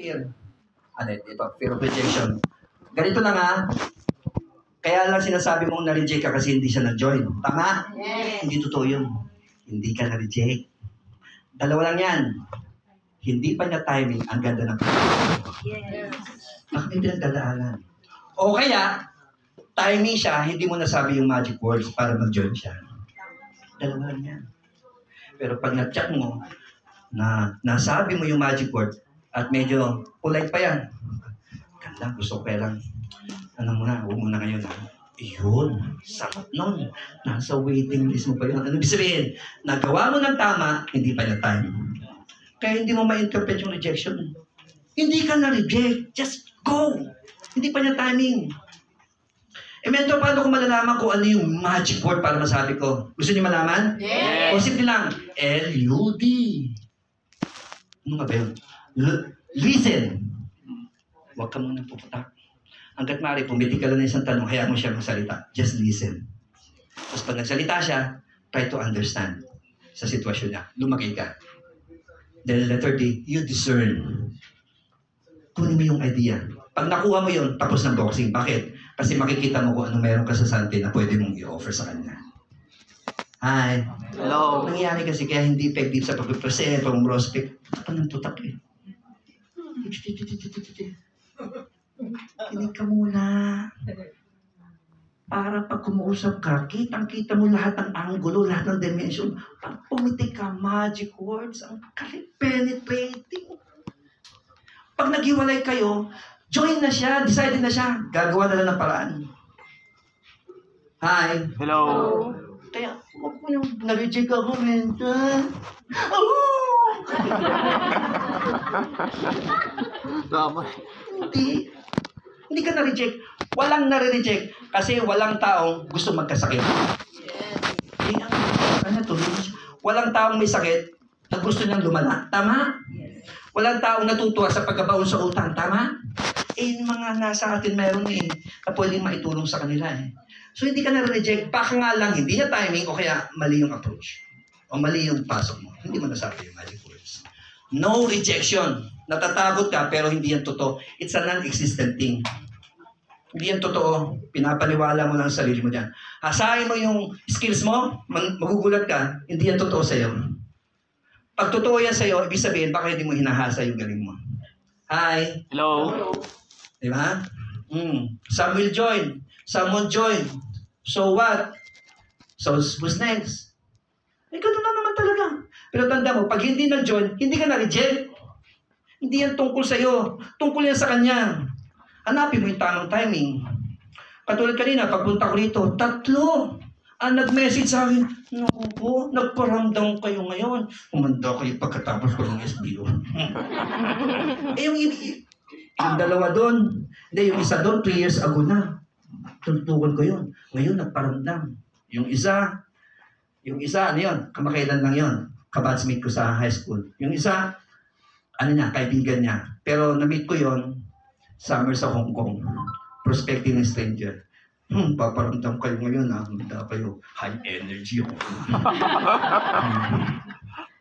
Fear. Ano ito? Fear of rejection. Ganito na nga. Kaya lang sinasabi mong na-reject ka kasi hindi siya nag-join. Tama? Yes. Hindi totoo yun. Hindi ka na-reject. Dalawa lang yan. Hindi pa niya timing. Ang ganda ng Yes. Bakit may pinagdadaanan? O kaya, timing siya, hindi mo nasabi yung magic words para mag-join siya. Dalawa lang yan. Pero pag na-check mo, na nasabi mo yung magic word, at medyo polite pa yan. Ganda, gusto ko lang. Ano muna, huwag muna ngayon ha. Iyon, sakot nun. Nasa waiting list mo pa yun. Ano ibig sabihin? Nagawa mo ng tama, hindi pa niya time. Kaya hindi mo ma-interpret yung rejection. Hindi ka na-reject. Just go. Hindi pa niya timing. Mentor, paano ko malalaman kung ano yung magic word para masabi ko? Gusto niyo malaman? Yes. O simple lang, L-U-D. Ano nga ba yun? Listen. Huwag ka muna puputak. Hanggat maaari, pumiti ka lang ng isang tanong, hayaan mo siya magsalita. Just listen. Tapos pag nagsalita siya, try to understand sa sitwasyon niya. Lumaki ka. Then letter D, you discern. Kunin mo yung idea. Pag nakuha mo yun, tapos ng boxing. Bakit? Kasi makikita mo kung ano meron ka sa Sante na pwede mong i-offer sa kanya. Hi. Hello. Nangyayari kasi kaya hindi effective sa pag-present, pag-prospect. Tutak ng tutak eh. Kinig ka muna. Para pag kumuusap ka, kitang-kita mo lahat ng angulo, lahat ng dimension. Pag pumiti ka, magic words, ang penetrating. Pag naghiwalay kayo, join na siya, decided na siya, gagawa na lang ng paraan. Hi. Hello. Kaya, huwag mo yung na-reject ako, mentor. Oh! Tama. Hindi. Hindi ka na-reject. Walang nare-reject kasi walang taong gusto magkasakit. Eh, ano to? Walang taong may sakit na gusto niyang lumala. Tama? Walang taong natutuwa sa pagkabaon sa utang. Tama? Eh, yung mga nasa atin meron eh, na pwedeng maitulong sa kanila eh. So, hindi ka na-reject. Baka nga lang, hindi niya timing o kaya mali yung approach. O mali yung pasok mo. Hindi mo nasabi yung magic words. No rejection. Natatakot ka pero hindi yan totoo. It's a non-existent thing. Hindi yan totoo. Pinapaniwala mo lang sa sarili mo dyan. Hasahin mo yung skills mo, magugulat ka, hindi yan totoo sa'yo. Pag totoo yan sa'yo, ibig sabihin, baka hindi mo hinahasa yung galing mo. Hi. Hello. Diba? Some will join. Some won't join. So what? So who's next? Eh, ganun lang naman talaga. Pero tanda mo, pag hindi nag-join, hindi ka na-reject. Hindi yan tungkol sa'yo. Tungkol yan sa kanya. Hanapin mo yung tamang timing. Katulad kanina, pagpunta ko rito, 3 ang nag-message sa akin, naku po, nagparamdam kayo ngayon. Umanda kayo pagkatapos ko ng SBO. Eh, yung 2 doon, hindi, yung isa doon, 3 years ago na. Tuntukan ko yun. Ngayon, nagparamdam. Yung isa, ano yun? Kamakailan lang yun. Kabatsmate ko sa high school. Yung isa, ano niya, kaibigan niya. Pero na-meet ko yun, summer sa Hong Kong. Prospecting stranger. Paparamdam kayo ngayon ha. Handa kayo. High energy ako.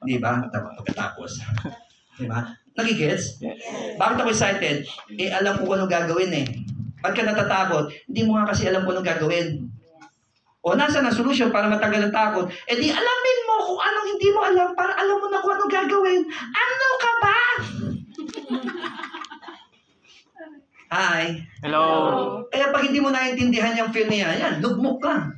Di ba? Pagkatapos. Di ba? Nagigets? Bakit ako excited? Eh, alam ko kung anong gagawin eh. Pag ka natatakot, hindi mo nga kasi alam kung anong gagawin. O nasa na solution para matagal ang takot? Eh di alamin mo kung anong hindi mo alam para alam mo na kung anong gagawin. Ano ka ba? Hi. Hello. Kaya pag hindi mo naintindihan yung feel niya, yan, lugmok ka.